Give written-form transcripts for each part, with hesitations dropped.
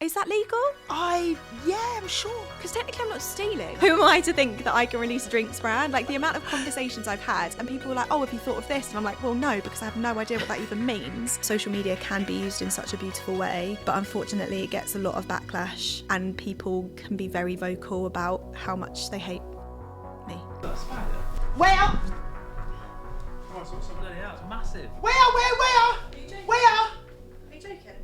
Is that legal? I'm sure. Because technically I'm not stealing. Who am I to think that I can release a drinks brand? Like, the amount of conversations I've had, and people are like, oh, have you thought of this? And I'm like, well, no, because I have no idea what that even means. Social media can be used in such a beautiful way, but unfortunately it gets a lot of backlash, and people can be very vocal about how much they hate me. That's fine. Where? Oh, it's got some bloody out. It's massive. Where? Are you joking?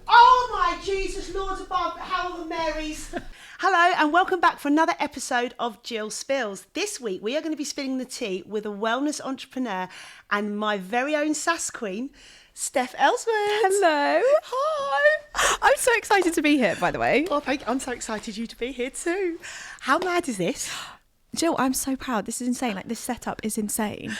Oh my Jesus, Lord above, Hail Marys. Hello and welcome back for another episode of Jill Spills. This week we are going to be spilling the tea with a wellness entrepreneur and my very own sass queen, Steph Elswood. Hello. Hi. I'm so excited to be here, by the way. Oh, I'm so excited you to be here too. How mad is this? Jill, I'm so proud. This is insane. Like, this setup is insane.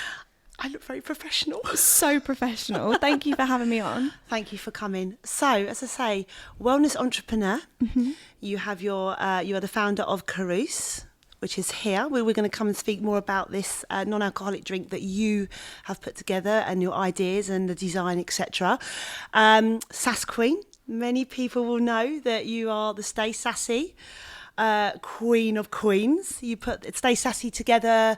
I look very professional. So professional. Thank you for having me on. Thank you for coming. So, as I say, wellness entrepreneur. Mm-hmm. You have you are the founder of Carouse, which is here. We're going to come and speak more about this non-alcoholic drink that you have put together and your ideas and the design, etc. Sass Queen. Many people will know that you are the Stay Sassy Queen of Queens. You put Stay Sassy together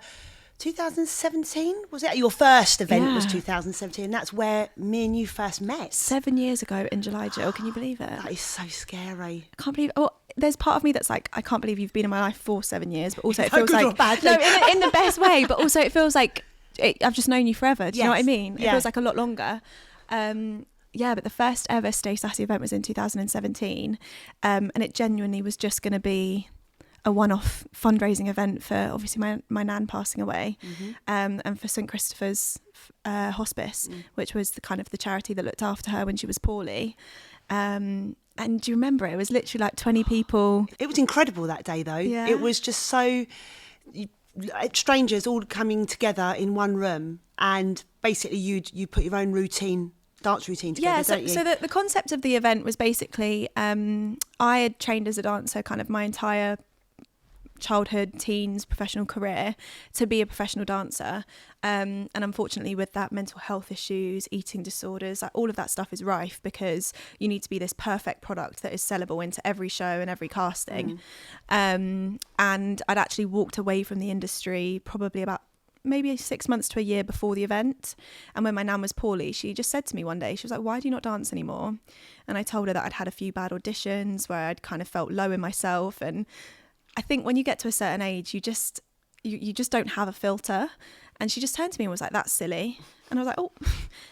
2017, was it? Your first event was 2017, and that's where me and you first met. 7 years ago in July, Jill. Can you believe it? That is so scary. I can't believe. Oh, there's part of me that's like, I can't believe you've been in my life for 7 years, but also it feels good like or bad no, thing? in the best way. But also it feels like I've just known you forever. Do you know what I mean? It Yeah. feels like a lot longer. But the first ever Stay Sassy event was in 2017, and it genuinely was just going to be a one-off fundraising event for obviously my nan passing away, and for St Christopher's Hospice, which was the kind of the charity that looked after her when she was poorly. And do you remember it? It was literally like 20 people. It was incredible that day, though. Yeah. It was just so strangers all coming together in one room, and basically you put your own dance routine together, don't you? So the concept of the event was basically I had trained as a dancer kind of my entire childhood, teens, professional career to be a professional dancer, and unfortunately with that, mental health issues, eating disorders, like all of that stuff is rife because you need to be this perfect product that is sellable into every show and every casting. And I'd actually walked away from the industry probably about maybe 6 months to a year before the event, and when my nan was poorly, she just said to me one day, she was like, why do you not dance anymore? And I told her that I'd had a few bad auditions where I'd kind of felt low in myself, and I think when you get to a certain age, you just don't have a filter. And she just turned to me and was like, that's silly. And I was like, oh,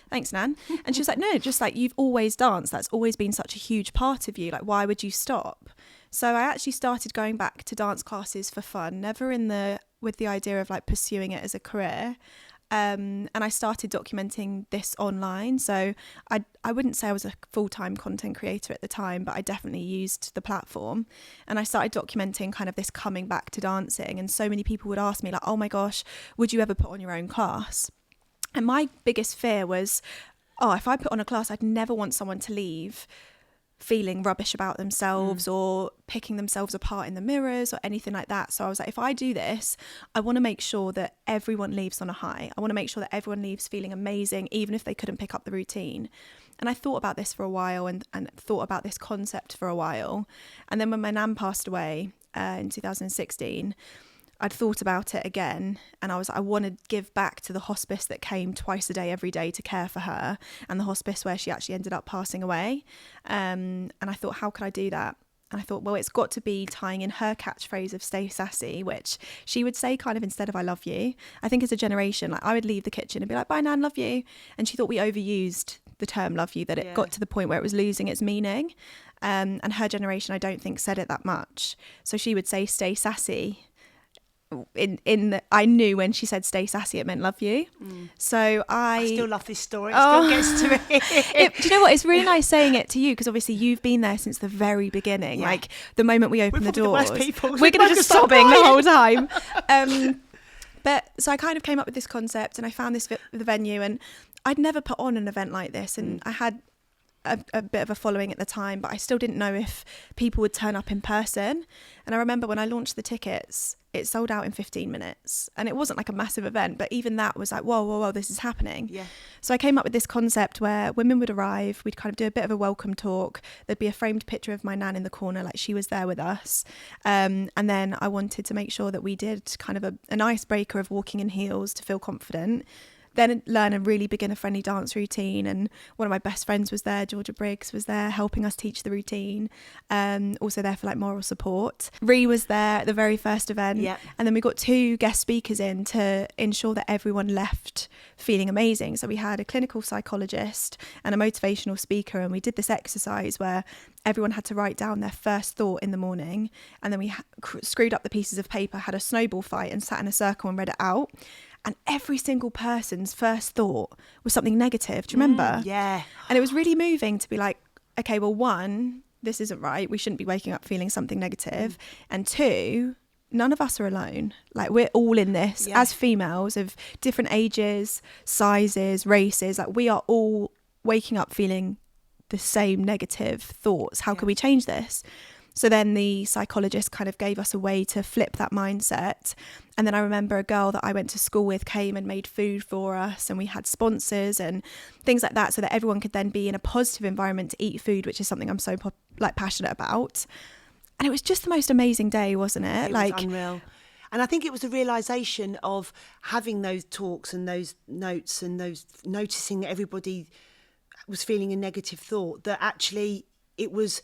thanks, Nan. And she was like, no, just like, you've always danced. That's always been such a huge part of you. Like, why would you stop? So I actually started going back to dance classes for fun, never with the idea of like pursuing it as a career. And I started documenting this online. So I wouldn't say I was a full-time content creator at the time, but I definitely used the platform. And I started documenting kind of this coming back to dancing. And so many people would ask me like, oh my gosh, would you ever put on your own class? And my biggest fear was, if I put on a class, I'd never want someone to leave feeling rubbish about themselves or picking themselves apart in the mirrors or anything like that. So I was like, if I do this, I want to make sure that everyone leaves on a high. I want to make sure that everyone leaves feeling amazing, even if they couldn't pick up the routine. And I thought about this for a while and thought about this concept for a while. And then when my nan passed away in 2016, I'd thought about it again, and I was like, I want to give back to the hospice that came twice a day, every day to care for her, and the hospice where she actually ended up passing away. And I thought, how could I do that? And I thought, well, it's got to be tying in her catchphrase of stay sassy, which she would say kind of instead of I love you. I think as a generation, like I would leave the kitchen and be like, bye, Nan, love you. And she thought we overused the term love you, that it got to the point where it was losing its meaning. And her generation, I don't think, said it that much. So she would say stay sassy. I knew when she said stay sassy, it meant love you. So I still love this story. It still gets to me. Do you know what? It's really nice saying it to you because obviously you've been there since the very beginning. Yeah. Like the moment we opened the doors, we're going to just sobbing the whole time. But so I kind of came up with this concept and I found the venue, and I'd never put on an event like this, and I had a bit of a following at the time, but I still didn't know if people would turn up in person. And I remember when I launched the tickets, it sold out in 15 minutes. And it wasn't like a massive event, but even that was like, whoa, this is happening. Yeah. So I came up with this concept where women would arrive, we'd kind of do a bit of a welcome talk. There'd be a framed picture of my nan in the corner, like she was there with us. And then I wanted to make sure that we did kind of an icebreaker of walking in heels to feel confident. Then learn a really beginner-friendly dance routine. And one of my best friends was there, Georgia Briggs was there helping us teach the routine. Also there for like moral support. Ree was there at the very first event. Yep. And then we got 2 guest speakers in to ensure that everyone left feeling amazing. So we had a clinical psychologist and a motivational speaker, and we did this exercise where everyone had to write down their first thought in the morning. And then we screwed up the pieces of paper, had a snowball fight and sat in a circle and read it out. And every single person's first thought was something negative. Do you remember? Yeah. And it was really moving to be like, okay, well, 1, this isn't right. We shouldn't be waking up feeling something negative. And 2, none of us are alone. Like, we're all in this as females of different ages, sizes, races. Like, we are all waking up feeling the same negative thoughts. How can we change this? So then the psychologist kind of gave us a way to flip that mindset. And then I remember a girl that I went to school with came and made food for us, and we had sponsors and things like that so that everyone could then be in a positive environment to eat food, which is something I'm so passionate about. And it was just the most amazing day, wasn't it? It was unreal. And I think it was a realisation of having those talks and those notes and those noticing that everybody was feeling a negative thought, that actually it was...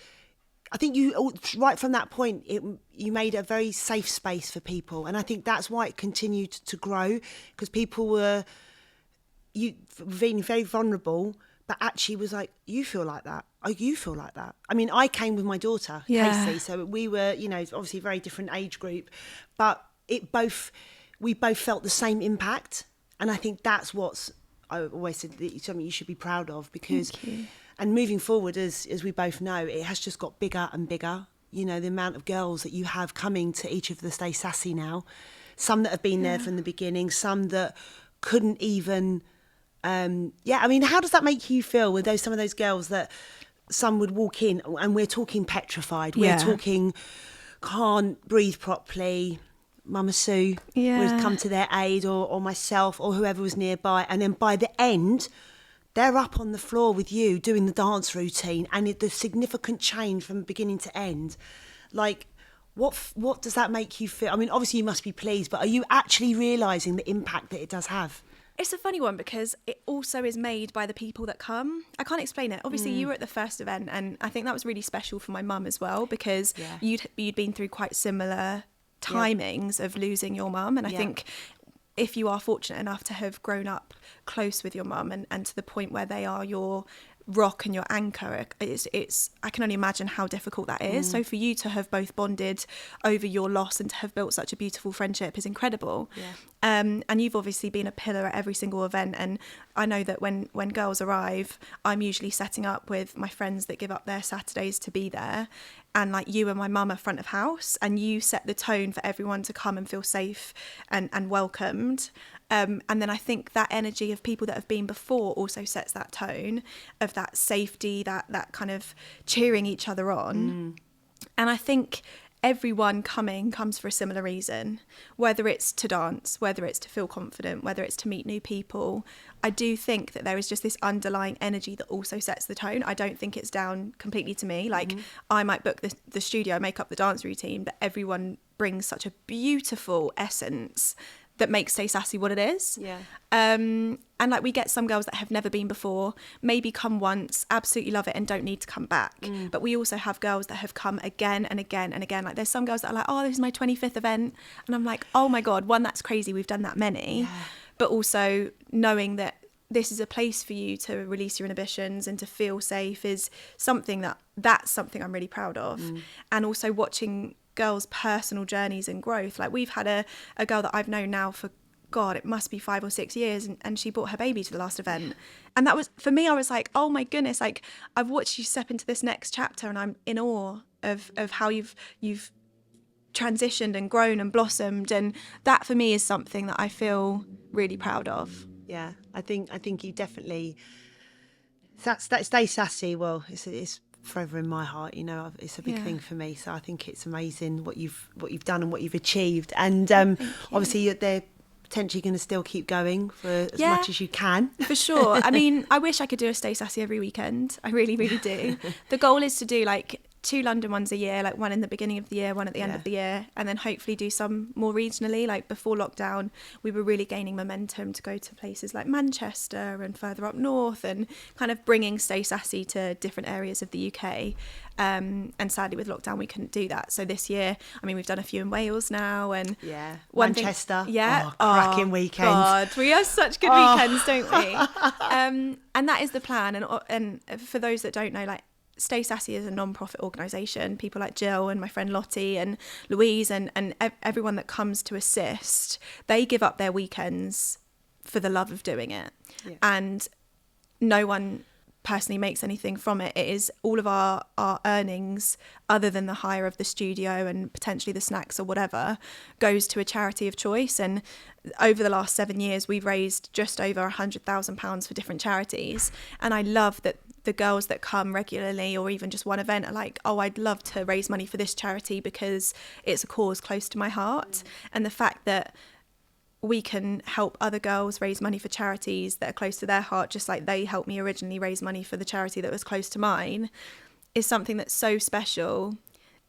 I think you, right from that point, you made a very safe space for people. And I think that's why it continued to grow, because people were being very vulnerable, but actually was like, you feel like that. Oh, you feel like that. I mean, I came with my daughter, Casey, so we were, obviously a very different age group, but we both felt the same impact. And I think that's I always said, something you should be proud of, because... And moving forward, as we both know, it has just got bigger and bigger. The amount of girls that you have coming to each of the Stay Sassy now. Some that have been there from the beginning, some that couldn't even... I mean, how does that make you feel with some of those girls that some would walk in, and we're talking petrified, we're talking can't breathe properly... Mama Sue would come to their aid, or myself, or whoever was nearby. And then by the end... they're up on the floor with you doing the dance routine, and the significant change from beginning to end. Like, what does that make you feel? I mean, obviously you must be pleased, but are you actually realising the impact that it does have? It's a funny one because it also is made by the people that come. I can't explain it. Obviously, you were at the first event, and I think that was really special for my mum as well, because you'd been through quite similar timings of losing your mum, and I think if you are fortunate enough to have grown up close with your mum and to the point where they are your rock and your anchor, it's I can only imagine how difficult that is. So for you to have both bonded over your loss and to have built such a beautiful friendship is incredible. And you've obviously been a pillar at every single event, and I know that when girls arrive, I'm usually setting up with my friends that give up their Saturdays to be there, and like you and my mum are front of house, and you set the tone for everyone to come and feel safe and welcomed. And then I think that energy of people that have been before also sets that tone of that safety, that kind of cheering each other on. And I think everyone comes for a similar reason, whether it's to dance, whether it's to feel confident, whether it's to meet new people. I do think that there is just this underlying energy that also sets the tone. I don't think it's down completely to me. Like, I might book the studio, make up the dance routine, but everyone brings such a beautiful essence that makes Stay Sassy what it is. And like, we get some girls that have never been before, maybe come once, absolutely love it and don't need to come back. But we also have girls that have come again and again and again. Like, there's some girls that are like, oh, this is my 25th event. And I'm like, oh my God, one, that's crazy. We've done that many. But also knowing that this is a place for you to release your inhibitions and to feel safe is something that's something I'm really proud of. And also watching girls' personal journeys and growth. Like, we've had a girl that I've known now for, God, it must be 5 or 6 years, and she brought her baby to the last event. And that was, for me, I was like, oh my goodness, like, I've watched you step into this next chapter, and I'm in awe of how you've transitioned and grown and blossomed, and that for me is something that I feel really proud of. I think you definitely That's Stay Sassy. Well, it's forever in my heart. You know, it's a big thing for me. So I think it's amazing what you've done and what you've achieved. And obviously they're potentially going to still keep going for as much as you can. For sure. I mean, I wish I could do a Stay Sassy every weekend. I really, really do. The goal is to do like 2 London ones a year, like one in the beginning of the year, one at the end of the year, and then hopefully do some more regionally. Like before lockdown, we were really gaining momentum to go to places like Manchester and further up north, and kind of bringing Stay Sassy to different areas of the UK. And sadly with lockdown we couldn't do that. So this year, I mean, we've done a few in Wales now, and Manchester. Cracking weekend. God, we have such good weekends, don't we? And that is the plan. And for those that don't know, like, Stay Sassy is a non-profit organisation. People like Jill and my friend Lottie and Louise and everyone that comes to assist, they give up their weekends for the love of doing it. Yeah. And no one personally makes anything from it. It is all of our earnings, other than the hire of the studio and potentially the snacks or whatever, goes to a charity of choice. And over the last 7 years, we've raised just over £100,000 for different charities. And I love that the girls that come regularly or even just one event are like, oh, I'd love to raise money for this charity because it's a cause close to my heart. And the fact that we can help other girls raise money for charities that are close to their heart, just like they helped me originally raise money for the charity that was close to mine, is something that's so special.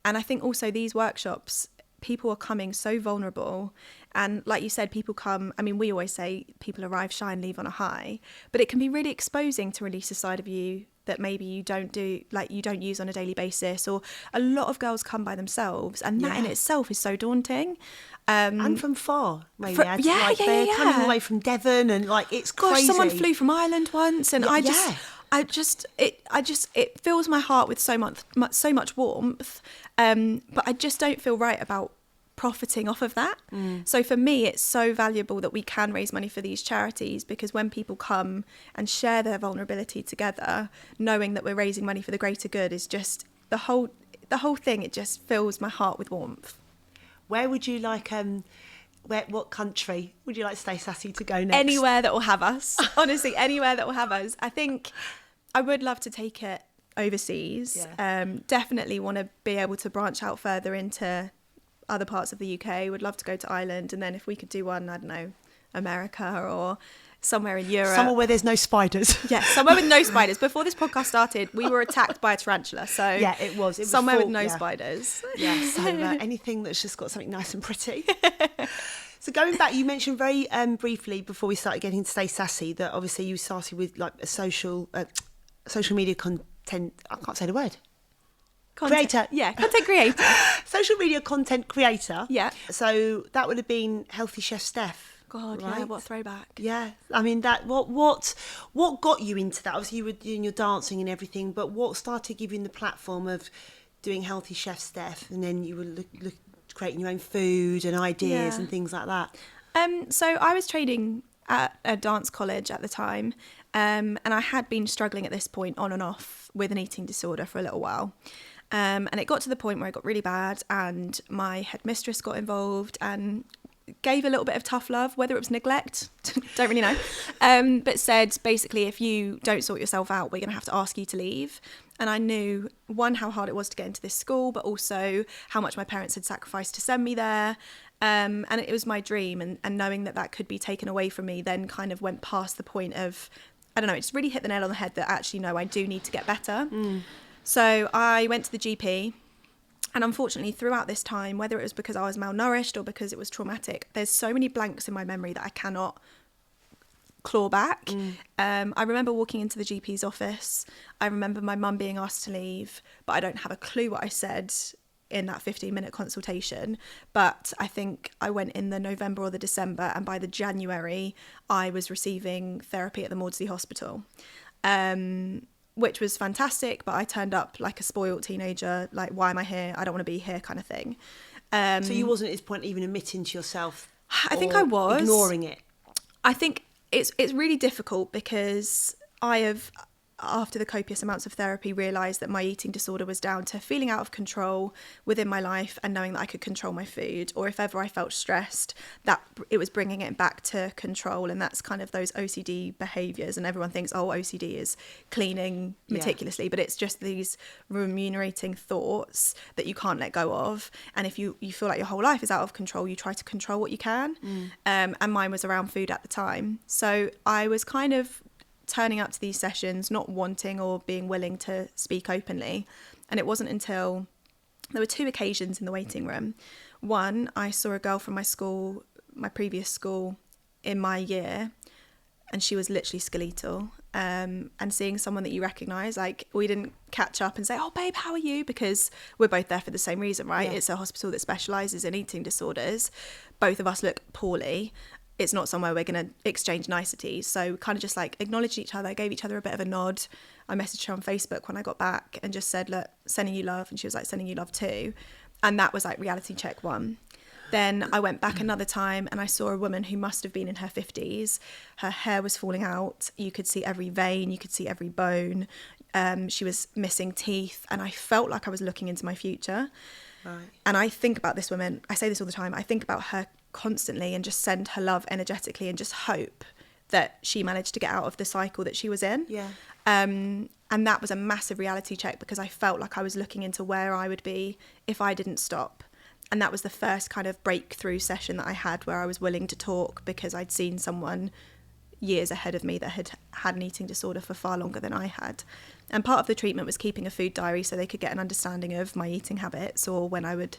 And I think also these workshops, people are coming so vulnerable. And like you said, people come, I mean, we always say people arrive shy and leave on a high, but it can be really exposing to release a side of you that maybe you don't use on a daily basis. Or a lot of girls come by themselves, and that in itself is so daunting. And from far, maybe. They're coming away from Devon, and like, it's crazy. Someone flew from Ireland once, and it fills my heart with so much warmth. But I just don't feel right about profiting off of that. So for me, it's so valuable that we can raise money for these charities, because when people come and share their vulnerability together, knowing that we're raising money for the greater good is just the whole thing. It just fills my heart with warmth. Where would you like what country would you like Stay Sassy to go next? Anywhere that will have us. Honestly, anywhere that will have us. I think I would love to take it overseas. Definitely want to be able to branch out further into other parts of the UK. Would love to go to Ireland, and then if we could do one, I don't know, America or somewhere in Europe. Somewhere where there's no spiders. Yeah, somewhere with no spiders. Before this podcast started, we were attacked by a tarantula. So yeah, it was somewhere with no spiders. Yeah, so anything that's just got something nice and pretty. So going back, you mentioned very briefly before we started getting to Stay Sassy that obviously you started with like a social media content. I can't say the word. Creator. Yeah, content creator. Social media content creator. Yeah. So that would have been Healthy Chef Steph. God, right? Yeah, what a throwback. Yeah. I mean, that what got you into that? Obviously you were doing your dancing and everything, but what started giving the platform of doing Healthy Chef Steph, and then you were creating your own food and ideas and things like that? So I was training at a dance college at the time, and I had been struggling at this point on and off with an eating disorder for a little while. And it got to the point where it got really bad, and my headmistress got involved and gave a little bit of tough love, whether it was neglect, don't really know, but said basically, if you don't sort yourself out, we're going to have to ask you to leave. And I knew, one, how hard it was to get into this school, but also how much my parents had sacrificed to send me there. And it was my dream, and knowing that could be taken away from me then kind of went past the point of, I don't know, it just really hit the nail on the head that actually, no, I do need to get better. So I went to the GP, and unfortunately throughout this time, whether it was because I was malnourished or because it was traumatic, there's so many blanks in my memory that I cannot claw back. I remember walking into the GP's office. I remember my mum being asked to leave, but I don't have a clue what I said in that 15-minute consultation. But I think I went in the November or the December, and by the January I was receiving therapy at the Maudsley Hospital. Which was fantastic, but I turned up like a spoiled teenager, like, why am I here? I don't want to be here, kind of thing. So you wasn't at this point even admitting to yourself? I think I was. Ignoring it? I think it's really difficult because I have after the copious amounts of therapy, realised that my eating disorder was down to feeling out of control within my life and knowing that I could control my food, or if ever I felt stressed, that it was bringing it back to control. And that's kind of those OCD behaviours. And everyone thinks, oh, OCD is cleaning meticulously, but it's just these remunerating thoughts that you can't let go of. And if you feel like your whole life is out of control, you try to control what you can. And mine was around food at the time. So I was kind of turning up to these sessions not wanting or being willing to speak openly. And it wasn't until there were 2 occasions in the waiting room. One, I saw a girl from my school, my previous school, in my year, and she was literally skeletal. And seeing someone that you recognise, like, we didn't catch up and say, oh babe, how are you, because we're both there for the same reason, right? It's a hospital that specialises in eating disorders. Both of us look poorly. It's not somewhere we're going to exchange niceties. So we kind of just like acknowledged each other, gave each other a bit of a nod. I messaged her on Facebook when I got back and just said, look, sending you love. And she was like, sending you love too. And that was like reality check 1. Then I went back another time and I saw a woman who must have been in her 50s. Her hair was falling out. You could see every vein. You could see every bone. She was missing teeth. And I felt like I was looking into my future. Right. And I think about this woman. I say this all the time. I think about her constantly and just send her love energetically and just hope that she managed to get out of the cycle that she was in. And that was a massive reality check, because I felt like I was looking into where I would be if I didn't stop. And that was the first kind of breakthrough session that I had, where I was willing to talk, because I'd seen someone years ahead of me that had had an eating disorder for far longer than I had. And part of the treatment was keeping a food diary so they could get an understanding of my eating habits, or when I would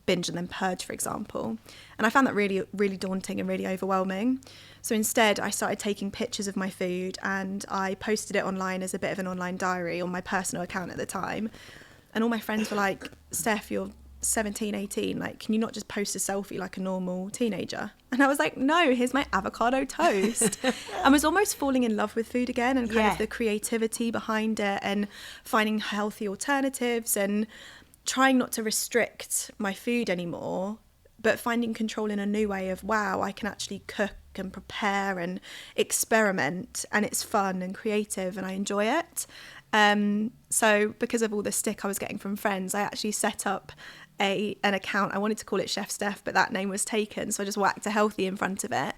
binge and then purge, for example. And I found that really, really daunting and really overwhelming. So instead, I started taking pictures of my food and I posted it online as a bit of an online diary on my personal account at the time. And all my friends were like, Steph, you're 17, 18, like, can you not just post a selfie like a normal teenager? And I was like, no, here's my avocado toast. I was almost falling in love with food again, and kind of the creativity behind it, and finding healthy alternatives and trying not to restrict my food anymore, but finding control in a new way of, wow, I can actually cook and prepare and experiment, and it's fun and creative and I enjoy it. So because of all the stick I was getting from friends, I actually set up an account. I wanted to call it Chef Steph, but that name was taken, so I just whacked a healthy in front of it.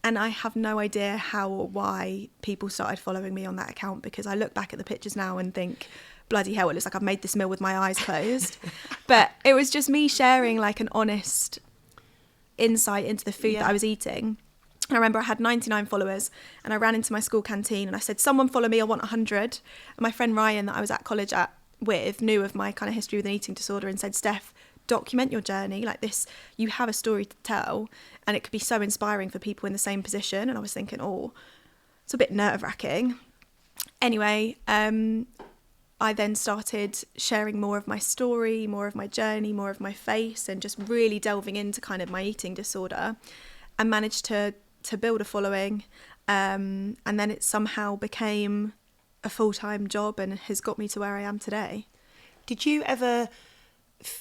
And I have no idea how or why people started following me on that account, because I look back at the pictures now and think, bloody hell, it looks like I've made this meal with my eyes closed. But it was just me sharing like an honest insight into the food that I was eating. And I remember I had 99 followers, and I ran into my school canteen and I said, someone follow me, I want 100. And my friend Ryan, that I was at college with, knew of my kind of history with an eating disorder and said, Steph, document your journey like this. You have a story to tell, and it could be so inspiring for people in the same position. And I was thinking, oh, it's a bit nerve-wracking. Anyway, I then started sharing more of my story, more of my journey, more of my face, and just really delving into kind of my eating disorder, and managed to build a following. And then it somehow became a full-time job and has got me to where I am today. Did you ever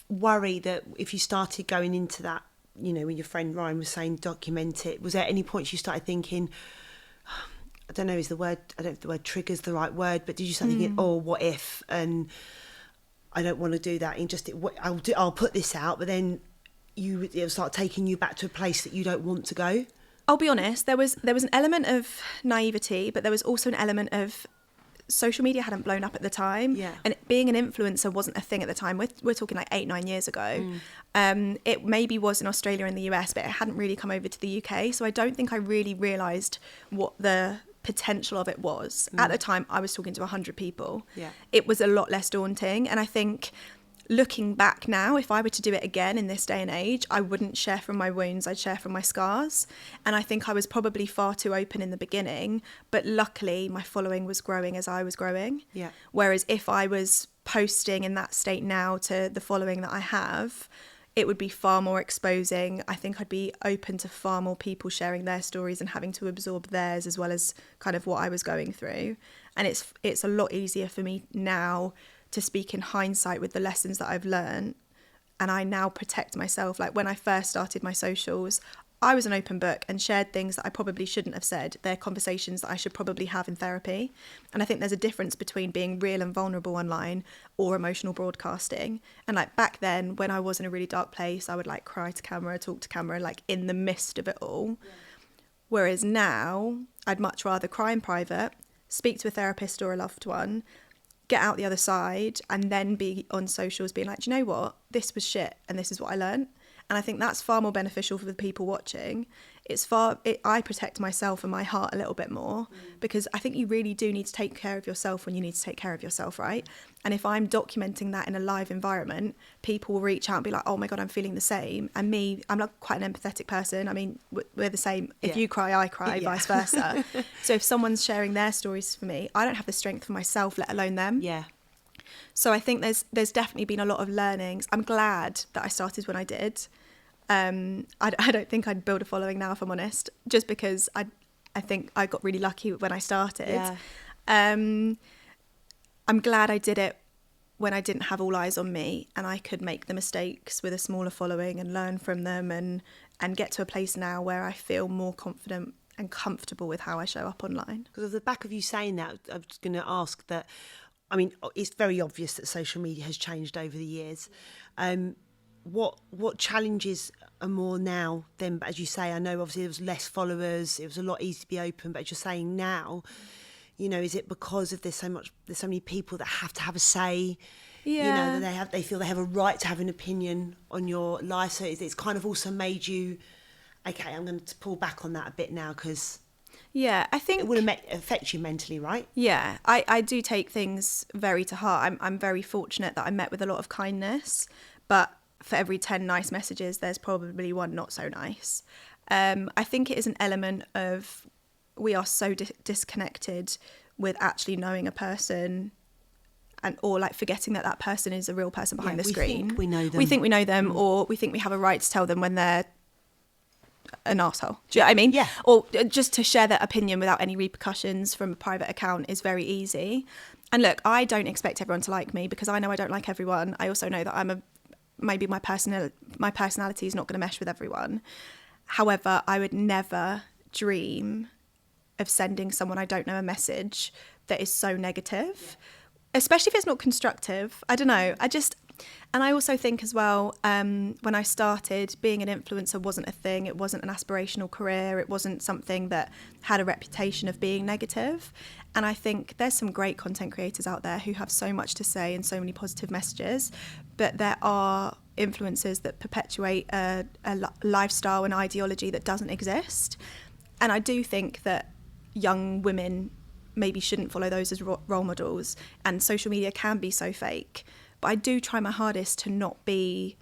worry that if you started going into that, you know, when your friend Ryan was saying document it, was there any point you started thinking, I don't know, I don't know if the word trigger's the right word, but did you start thinking, oh, what if, and I don't want to do that, and just I'll put this out, but then it'll start taking you back to a place that you don't want to go? I'll be honest, there was an element of naivety, but there was also an element of social media hadn't blown up at the time. Yeah. And being an influencer wasn't a thing at the time. We're talking like 8-9 years ago. It maybe was in Australia and the US, but it hadn't really come over to the UK. So I don't think I really realised what the potential of it was. At the time, I was talking to 100 people. Yeah. It was a lot less daunting. And I think looking back now, if I were to do it again in this day and age, I wouldn't share from my wounds, I'd share from my scars. And I think I was probably far too open in the beginning, but luckily my following was growing as I was growing. Yeah. Whereas if I was posting in that state now to the following that I have, it would be far more exposing. I think I'd be open to far more people sharing their stories and having to absorb theirs as well as kind of what I was going through. And it's a lot easier for me now to speak in hindsight with the lessons that I've learned, and I now protect myself. Like when I first started my socials, I was an open book and shared things that I probably shouldn't have said. They're conversations that I should probably have in therapy. And I think there's a difference between being real and vulnerable online or emotional broadcasting. And like back then, when I was in a really dark place, I would like cry to camera, talk to camera, like in the midst of it all. Yeah. Whereas now, I'd much rather cry in private, speak to a therapist or a loved one, get out the other side, and then be on socials being like, do you know what? This was shit and this is what I learned. And I think that's far more beneficial for the people watching. I protect myself and my heart a little bit more because I think you really do need to take care of yourself when you need to take care of yourself, right? And if I'm documenting that in a live environment, people will reach out and be like, oh my God, I'm feeling the same. And me, I'm not quite an empathetic person. I mean, we're the same. If you cry, I cry, vice versa. So if someone's sharing their stories for me, I don't have the strength for myself, let alone them. Yeah. So I think there's definitely been a lot of learnings. I'm glad that I started when I did. I don't think I'd build a following now, if I'm honest, just because I think I got really lucky when I started. Yeah. I'm glad I did it when I didn't have all eyes on me and I could make the mistakes with a smaller following and learn from them and get to a place now where I feel more confident and comfortable with how I show up online. Because of the back of you saying that, I was going to ask that, I mean, it's very obvious that social media has changed over the years. What challenges are more now than, as you say, I know obviously there was less followers, it was a lot easier to be open, but as you're saying now, you know, is it because of there's so many people that have to have a say? Yeah. You know, they feel they have a right to have an opinion on your life. So it's kind of also made you, okay, I'm going to pull back on that a bit now because yeah, I think it would affect you mentally, right? Yeah, I do take things very to heart. I'm very fortunate that I'm met with a lot of kindness, but for every 10 nice messages, there's probably one not so nice. I think it is an element of we are so disconnected with actually knowing a person or like forgetting that person is a real person behind the screen. We think we know them. We think we know them or we think we have a right to tell them when they're an arsehole. Do you know what I mean? Yeah. Or just to share their opinion without any repercussions from a private account is very easy. And look, I don't expect everyone to like me because I know I don't like everyone. I also know that maybe my personality is not going to mesh with everyone. However, I would never dream of sending someone I don't know a message that is so negative, especially if it's not constructive. I don't know. And I also think as well, when I started, being an influencer wasn't a thing. It wasn't an aspirational career. It wasn't something that had a reputation of being negative. And I think there's some great content creators out there who have so much to say and so many positive messages. But there are influencers that perpetuate a lifestyle and ideology that doesn't exist. And I do think that young women maybe shouldn't follow those as role models. And social media can be so fake. But I do try my hardest to not be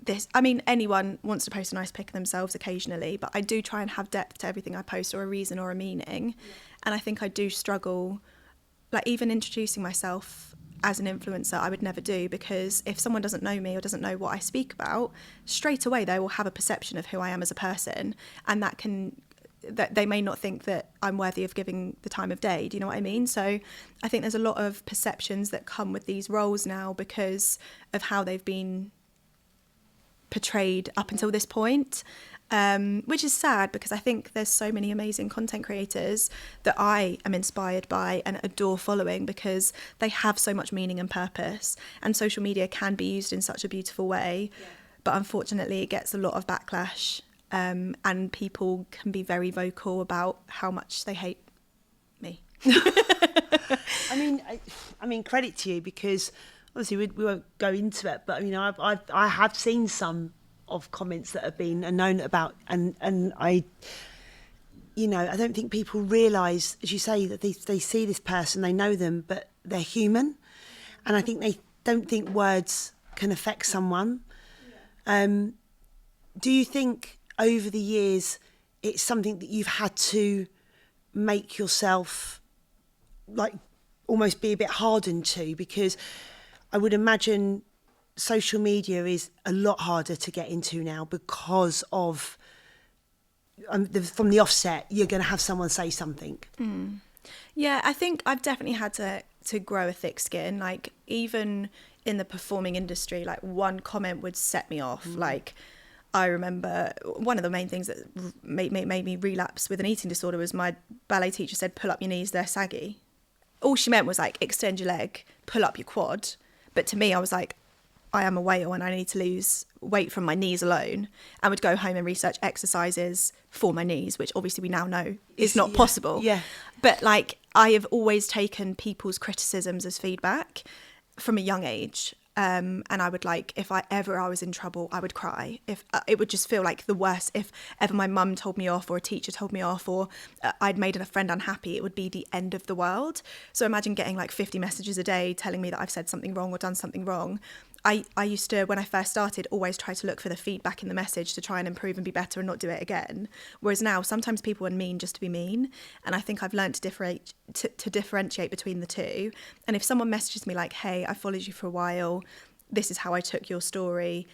this. I mean, anyone wants to post a nice pic of themselves occasionally, but I do try and have depth to everything I post or a reason or a meaning. Yeah. And I think I do struggle, like even introducing myself as an influencer, I would never do, because if someone doesn't know me or doesn't know what I speak about, straight away they will have a perception of who I am as a person, and that they may not think that I'm worthy of giving the time of day. Do you know what I mean? So I think there's a lot of perceptions that come with these roles now because of how they've been portrayed up until this point, which is sad because I think there's so many amazing content creators that I am inspired by and adore following because they have so much meaning and purpose, and social media can be used in such a beautiful way. Yeah. But unfortunately it gets a lot of backlash. And people can be very vocal about how much they hate me. I mean, credit to you, because obviously we won't go into it, but you know, I have seen some of comments that have been known about, and I, you know, I don't think people realise, as you say, that they see this person, they know them, but they're human, and I think they don't think words can affect someone. Do you think over the years it's something that you've had to make yourself like almost be a bit hardened to? Because I would imagine social media is a lot harder to get into now because of from the offset you're going to have someone say something. Yeah, I think I've definitely had to grow a thick skin. Like even in the performing industry, like one comment would set me off. Like I remember one of the main things that made me relapse with an eating disorder was my ballet teacher said, pull up your knees, they're saggy. All she meant was like, extend your leg, pull up your quad. But to me, I was like, I am a whale and I need to lose weight from my knees alone, and would go home and research exercises for my knees, which obviously we now know is not possible. Yeah. But like, I have always taken people's criticisms as feedback from a young age. And I would like, if I was in trouble, I would cry. If it would just feel like the worst. If ever my mum told me off or a teacher told me off or I'd made a friend unhappy, it would be the end of the world. So imagine getting like 50 messages a day telling me that I've said something wrong or done something wrong. I used to, when I first started, always try to look for the feedback in the message to try and improve and be better and not do it again. Whereas now, sometimes people are mean just to be mean. And I think I've learned to differentiate between the two. And if someone messages me like, hey, I followed you for a while, this is how I took your story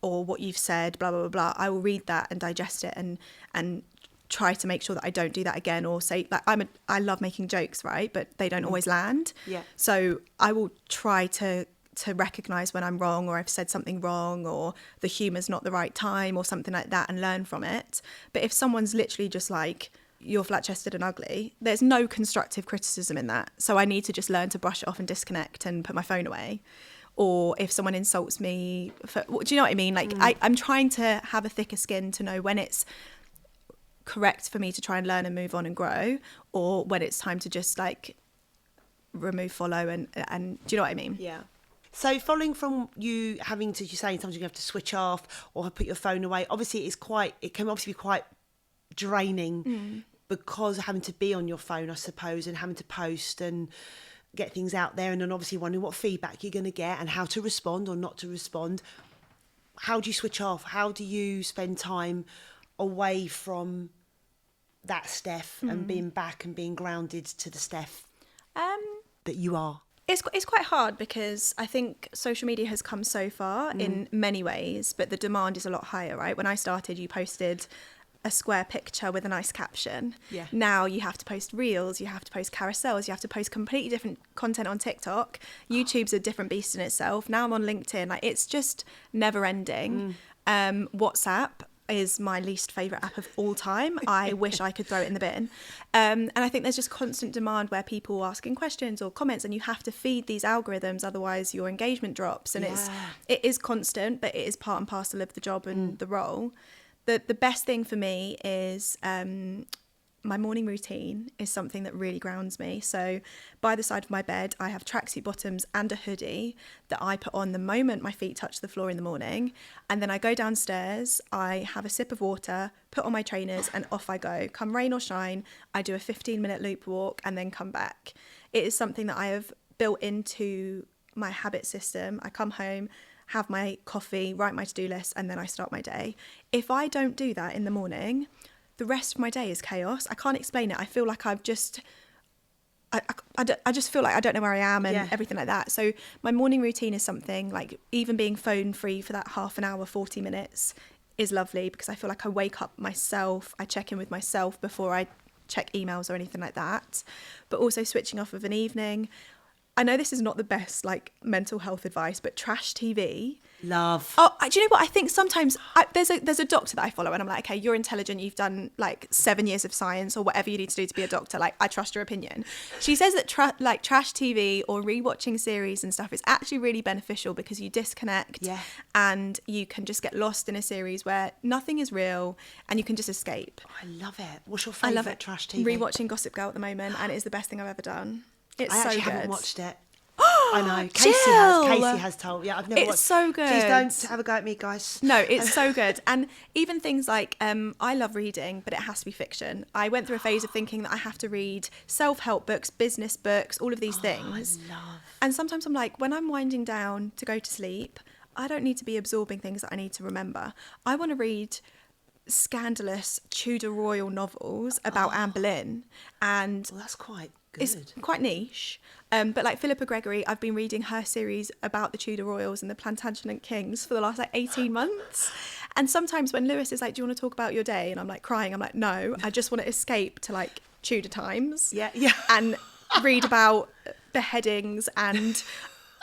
or what you've said, blah, blah, blah, blah, I will read that and digest it and try to make sure that I don't do that again, or say, like, I love making jokes, right? But they don't always land. Yeah. So I will try to recognise when I'm wrong, or I've said something wrong, or the humour's not the right time or something like that, and learn from it. But if someone's literally just like, you're flat-chested and ugly, there's no constructive criticism in that. So I need to just learn to brush it off and disconnect and put my phone away. Or if someone insults me, do you know what I mean? Like, I'm trying to have a thicker skin to know when it's correct for me to try and learn and move on and grow, or when it's time to just like remove, follow, and do you know what I mean? Yeah. So following from you having to, you're saying sometimes you have to switch off or put your phone away. Obviously, it can obviously be quite draining because of having to be on your phone, I suppose, and having to post and get things out there, and then obviously wondering what feedback you're going to get and how to respond or not to respond. How do you switch off? How do you spend time away from that Steph and being back and being grounded to the Steph that you are? It's quite hard because I think social media has come so far in many ways, but the demand is a lot higher, right? When I started, you posted a square picture with a nice caption. Yeah. Now you have to post reels, you have to post carousels, you have to post completely different content on TikTok. YouTube's a different beast in itself. Now I'm on LinkedIn. Like, it's just never ending. WhatsApp is my least favourite app of all time. I wish I could throw it in the bin. And I think there's just constant demand where people are asking questions or comments, and you have to feed these algorithms, otherwise your engagement drops. And it is constant, but it is part and parcel of the job and the role. The best thing for me is my morning routine is something that really grounds me. So by the side of my bed, I have tracksuit bottoms and a hoodie that I put on the moment my feet touch the floor in the morning. And then I go downstairs, I have a sip of water, put on my trainers, and off I go. Come rain or shine, I do a 15-minute loop walk and then come back. It is something that I have built into my habit system. I come home, have my coffee, write my to-do list, and then I start my day. If I don't do that in the morning, the rest of my day is chaos. I can't explain it. I feel like I just feel like I don't know where I am and everything like that. So my morning routine is something like, even being phone free for that half an hour, 40 minutes is lovely, because I feel like I wake up myself, I check in with myself before I check emails or anything like that. But also switching off of an evening. I know this is not the best like mental health advice, but trash TV. Love. Oh, do you know what? I think sometimes there's a doctor that I follow, and I'm like, okay, you're intelligent. You've done like 7 years of science or whatever you need to do to be a doctor. Like, I trust your opinion. She says that trash TV or rewatching series and stuff is actually really beneficial, because you disconnect and you can just get lost in a series where nothing is real and you can just escape. I love it. What's your favourite trash TV? Rewatching Gossip Girl at the moment, and it is the best thing I've ever done. It's so good. I haven't watched it. I know. Casey has told. Yeah, I've never watched. It's so good. Please don't have a go at me, guys. No, it's so good. And even things like, I love reading, but it has to be fiction. I went through a phase of thinking that I have to read self-help books, business books, all of these things. I love. And sometimes I'm like, when I'm winding down to go to sleep, I don't need to be absorbing things that I need to remember. I want to read scandalous Tudor royal novels about Anne Boleyn. And well, that's quite good. It's quite niche. But like Philippa Gregory, I've been reading her series about the Tudor royals and the Plantagenet kings for the last like 18 months. And sometimes when Lewis is like, do you want to talk about your day? And I'm like crying. I'm like, no, I just want to escape to like Tudor times. Yeah. And read about beheadings and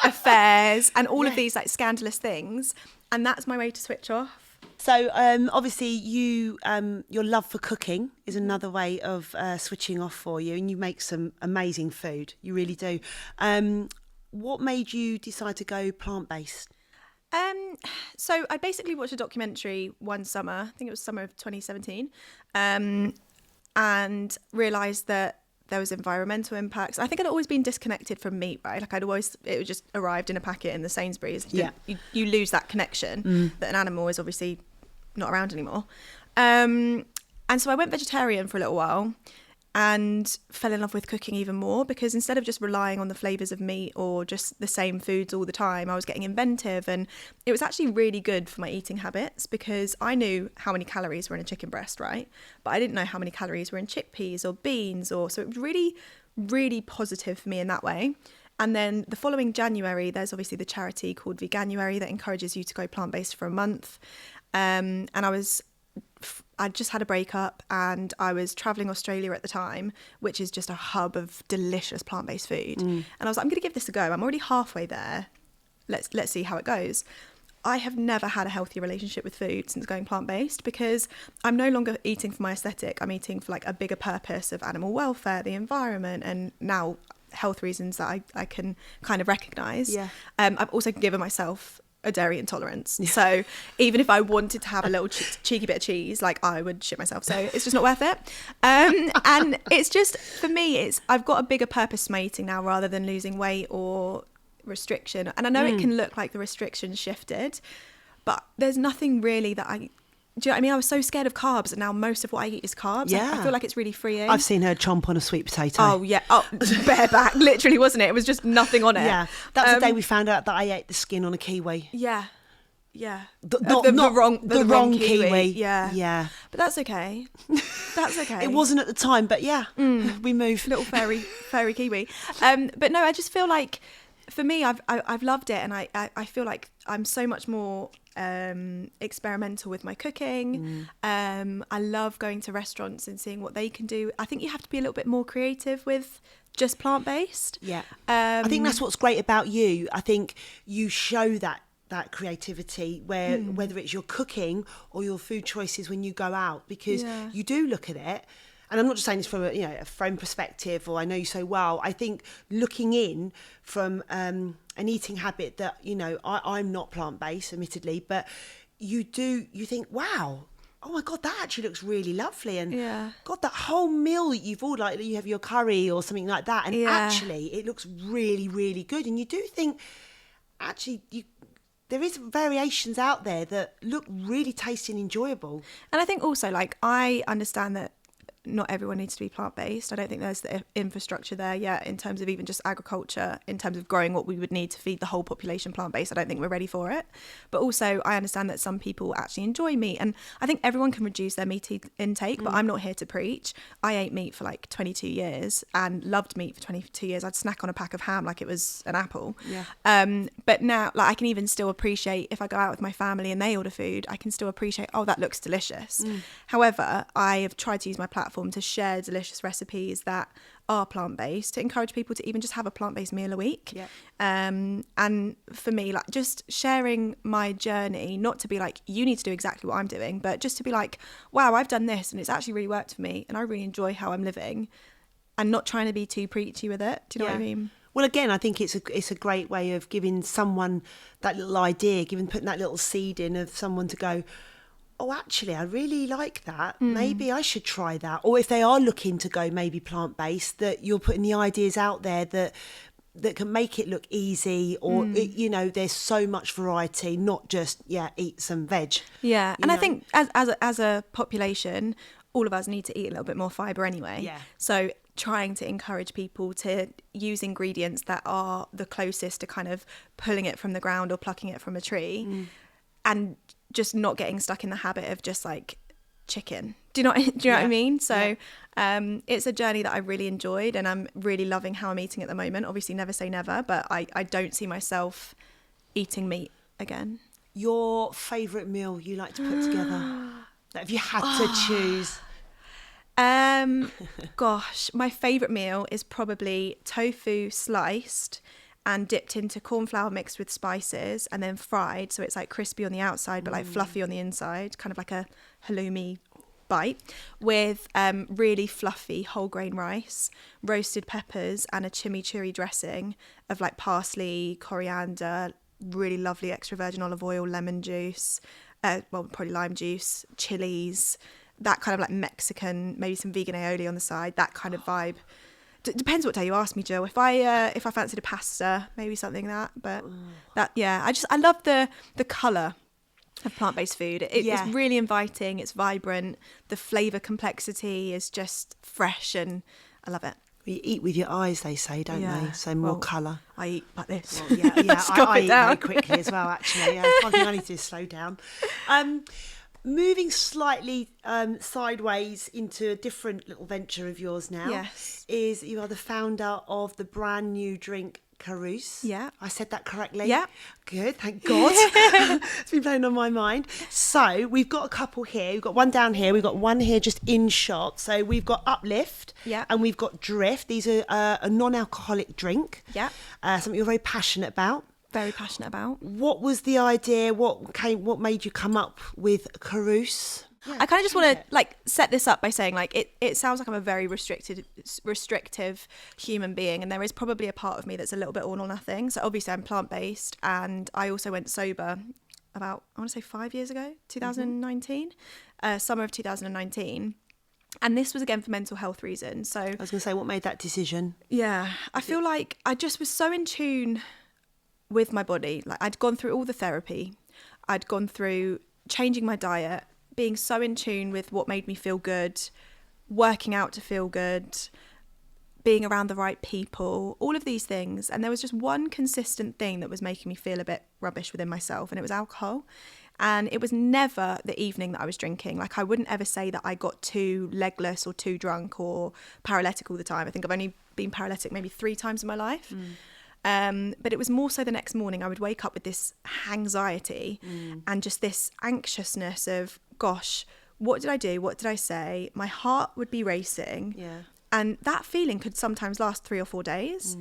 affairs and all of these like scandalous things. And that's my way to switch off. So obviously your love for cooking is another way of switching off for you, and you make some amazing food. You really do. What made you decide to go plant-based? So I basically watched a documentary one summer, I think it was summer of 2017, and realised that there was environmental impacts. I think I'd always been disconnected from meat, right? Like it would just arrived in a packet in the Sainsbury's. Yeah. You lose that connection that an animal is obviously not around anymore. And so I went vegetarian for a little while and fell in love with cooking even more, because instead of just relying on the flavours of meat or just the same foods all the time, I was getting inventive, and it was actually really good for my eating habits, because I knew how many calories were in a chicken breast, right? But I didn't know how many calories were in chickpeas or beans, so it was really, really positive for me in that way. And then the following January, there's obviously the charity called Veganuary that encourages you to go plant-based for a month. And I just had a breakup, and I was traveling Australia at the time, which is just a hub of delicious plant-based food. And I was like, I'm going to give this a go. I'm already halfway there. Let's see how it goes. I have never had a healthy relationship with food since going plant-based, because I'm no longer eating for my aesthetic. I'm eating for like a bigger purpose of animal welfare, the environment, and now health reasons that I can kind of recognise. Yeah. I've also given myself a dairy intolerance, so even if I wanted to have a little cheeky bit of cheese, like I would shit myself, so it's just not worth it. And it's just, for me, I've got a bigger purpose to my eating now, rather than losing weight or restriction. And I know it can look like the restrictions shifted, but there's nothing really that do you know what I mean? I was so scared of carbs, and now most of what I eat is carbs. Yeah. I feel like it's really freeing. I've seen her chomp on a sweet potato. Oh, yeah. Oh, bareback, literally, wasn't it? It was just nothing on it. Yeah. That was the day we found out that I ate the skin on a kiwi. Yeah. Yeah. The wrong kiwi. Yeah. Yeah. But that's okay. That's okay. It wasn't at the time, but yeah, we moved. Little fairy kiwi. But no, I just feel like, for me, I've loved it, and I feel like I'm so much more experimental with my cooking. I love going to restaurants and seeing what they can do. I think you have to be a little bit more creative with just plant-based. Yeah. I think that's what's great about you. I think you show that creativity, where whether it's your cooking or your food choices when you go out, because you do look at it. And I'm not just saying this from a friend perspective, or I know you so well. I think looking in from an eating habit that, I'm not plant-based, admittedly, but you think, wow, oh my God, that actually looks really lovely. And God, that whole meal that you've ordered, like you have your curry or something like that, and actually it looks really, really good. And you do think, actually, there is variations out there that look really tasty and enjoyable. And I think also, like, I understand that not everyone needs to be plant-based. I don't think there's the infrastructure there yet, in terms of even just agriculture, in terms of growing what we would need to feed the whole population plant-based. I don't think we're ready for it. But also, I understand that some people actually enjoy meat, and I think everyone can reduce their meat intake, but I'm not here to preach. I ate meat for like 22 years and loved meat for 22 years. I'd snack on a pack of ham like it was an apple. But now, like, I can even still appreciate, if I go out with my family and they order food, I can still appreciate, oh, that looks delicious. However, I have tried to use my platform to share delicious recipes that are plant-based, to encourage people to even just have a plant-based meal a week. And for me, like, just sharing my journey, not to be like, you need to do exactly what I'm doing, but just to be like, wow, I've done this and it's actually really worked for me, and I really enjoy how I'm living, and not trying to be too preachy with it. Do you know what I mean? Well, again, I think it's a great way of giving someone that little idea, putting that little seed in of someone to go, oh, actually, I really like that. Maybe I should try that. Or if they are looking to go maybe plant-based, that you're putting the ideas out there that can make it look easy, or, there's so much variety, not just, eat some veg. Yeah. And I think as a population, all of us need to eat a little bit more fibre anyway. Yeah. So trying to encourage people to use ingredients that are the closest to kind of pulling it from the ground or plucking it from a tree, and just not getting stuck in the habit of just like chicken. Do you know what I mean? So it's a journey that I really enjoyed, and I'm really loving how I'm eating at the moment. Obviously, never say never, but I don't see myself eating meat again. Your favourite meal you like to put together? If you had to choose. Gosh, my favourite meal is probably tofu sliced and dipped into corn flour mixed with spices and then fried. So it's like crispy on the outside, but like fluffy on the inside, kind of like a halloumi bite, with really fluffy whole grain rice, roasted peppers, and a chimichurri dressing of like parsley, coriander, really lovely extra virgin olive oil, lemon juice, probably lime juice, chilies, that kind of like Mexican, maybe some vegan aioli on the side, that kind of vibe. Depends what day you ask me, Jill. If I fancied a pasta, maybe something but I love the colour of plant-based food. It's really inviting, it's vibrant, the flavour complexity is just fresh, and I love it. You eat with your eyes, they say, don't they? So more colour. I eat like this. Well, I eat very quickly as well, actually. I think I need to slow down. Moving slightly sideways into a different little venture of yours now. Yes. Is you are the founder of the brand new drink Carouse. Yeah. I said that correctly? Yeah. Good, thank God. It's been playing on my mind. So we've got a couple here. We've got one down here. We've got one here just in shot. So we've got Uplift. Yeah. And we've got Drift. These are a non-alcoholic drink. Yeah. Something you're very passionate about. Very passionate about. What was the idea? What made you come up with Carouse? Yeah, I kind of just want to like set this up by saying like it sounds like I'm a very restrictive human being, and there is probably a part of me that's a little bit all or nothing. So obviously I'm plant-based, and I also went sober about, I want to say 5 years ago, 2019, summer of 2019. And this was again for mental health reasons. So I was going to say, what made that decision? Yeah, I feel like I just was so in tune with my body. Like I'd gone through all the therapy, I'd gone through changing my diet, being so in tune with what made me feel good, working out to feel good, being around the right people, all of these things. And there was just one consistent thing that was making me feel a bit rubbish within myself, and it was alcohol. And it was never the evening that I was drinking. Like I wouldn't ever say that I got too legless or too drunk or paralytic all the time. I think I've only been paralytic maybe 3 times in my life. But it was more so the next morning I would wake up with this anxiety and just this anxiousness of, gosh, what did I do? What did I say? My heart would be racing. Yeah. And that feeling could sometimes last 3 or 4 days.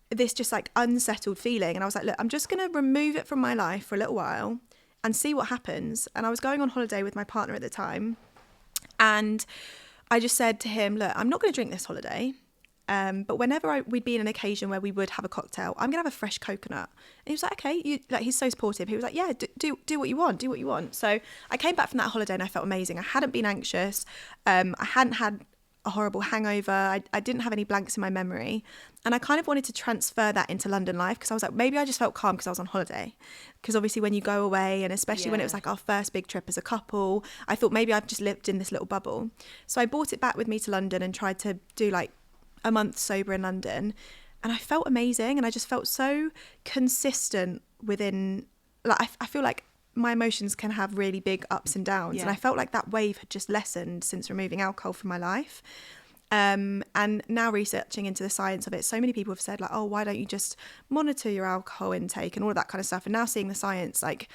This just like unsettled feeling. And I was like, look, I'm just going to remove it from my life for a little while and see what happens. And I was going on holiday with my partner at the time. And I just said to him, look, I'm not going to drink this holiday. But whenever we'd be in an occasion where we would have a cocktail, I'm going to have a fresh coconut. And he was like, okay, he's so supportive. He was like, yeah, do what you want. So I came back from that holiday and I felt amazing. I hadn't been anxious. I hadn't had a horrible hangover. I didn't have any blanks in my memory. And I kind of wanted to transfer that into London life, because I was like, maybe I just felt calm because I was on holiday. Because obviously when you go away, and especially when it was like our first big trip as a couple, I thought maybe I've just lived in this little bubble. So I brought it back with me to London and tried to do like a month sober in London, and I felt amazing, and I just felt so consistent within, like I feel like my emotions can have really big ups and downs, and I felt like that wave had just lessened since removing alcohol from my life. And now researching into the science of it, so many people have said like, oh, why don't you just monitor your alcohol intake and all of that kind of stuff, and now seeing the science, like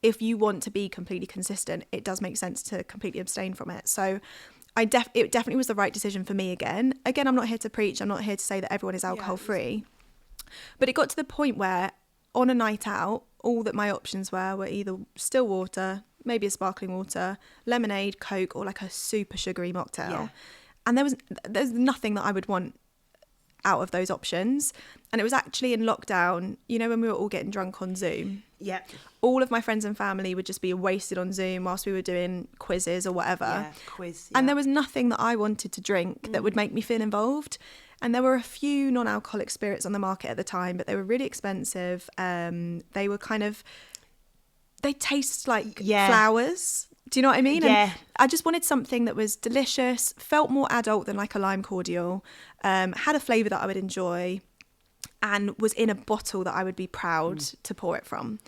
if you want to be completely consistent, it does make sense to completely abstain from it. So it definitely was the right decision for me again. Again, I'm not here to preach. I'm not here to say that everyone is alcohol free. But it got to the point where on a night out, all that my options were either still water, maybe a sparkling water, lemonade, Coke, or like a super sugary mocktail. Yeah. And there's nothing that I would want out of those options. And it was actually in lockdown, you know, when we were all getting drunk on Zoom. Yeah. All of my friends and family would just be wasted on Zoom whilst we were doing quizzes or whatever. Yeah, quiz. Yeah. And there was nothing that I wanted to drink that would make me feel involved. And there were a few non-alcoholic spirits on the market at the time, but they were really expensive. They were they taste like flowers. Do you know what I mean? Yeah. And I just wanted something that was delicious, felt more adult than like a lime cordial, had a flavour that I would enjoy, and was in a bottle that I would be proud to pour it from.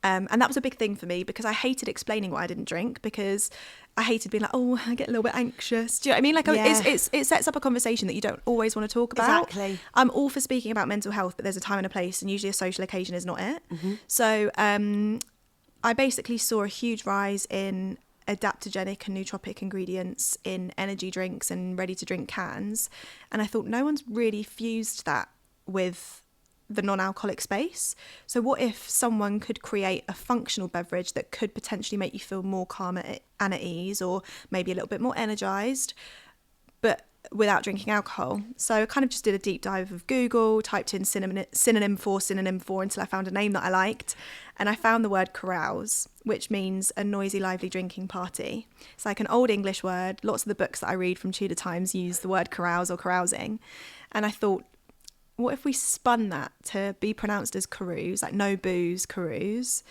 And that was a big thing for me, because I hated explaining why I didn't drink, because I hated being like, oh, I get a little bit anxious. Do you know what I mean? Like it sets up a conversation that you don't always want to talk about. Exactly. I'm all for speaking about mental health, but there's a time and a place, and usually a social occasion is not it. So I basically saw a huge rise in adaptogenic and nootropic ingredients in energy drinks and ready to drink cans. And I thought no one's really fused that with the non-alcoholic space. So what if someone could create a functional beverage that could potentially make you feel more calm and at ease, or maybe a little bit more energized, but without drinking alcohol? So I kind of just did a deep dive of Google, typed in synonym for until I found a name that I liked, and I found the word carouse, which means a noisy, lively drinking party. It's like an old English word. Lots of the books that I read from Tudor times use the word carouse or carousing, and I thought, what if we spun that to be pronounced as carouse, like no booze, carouse?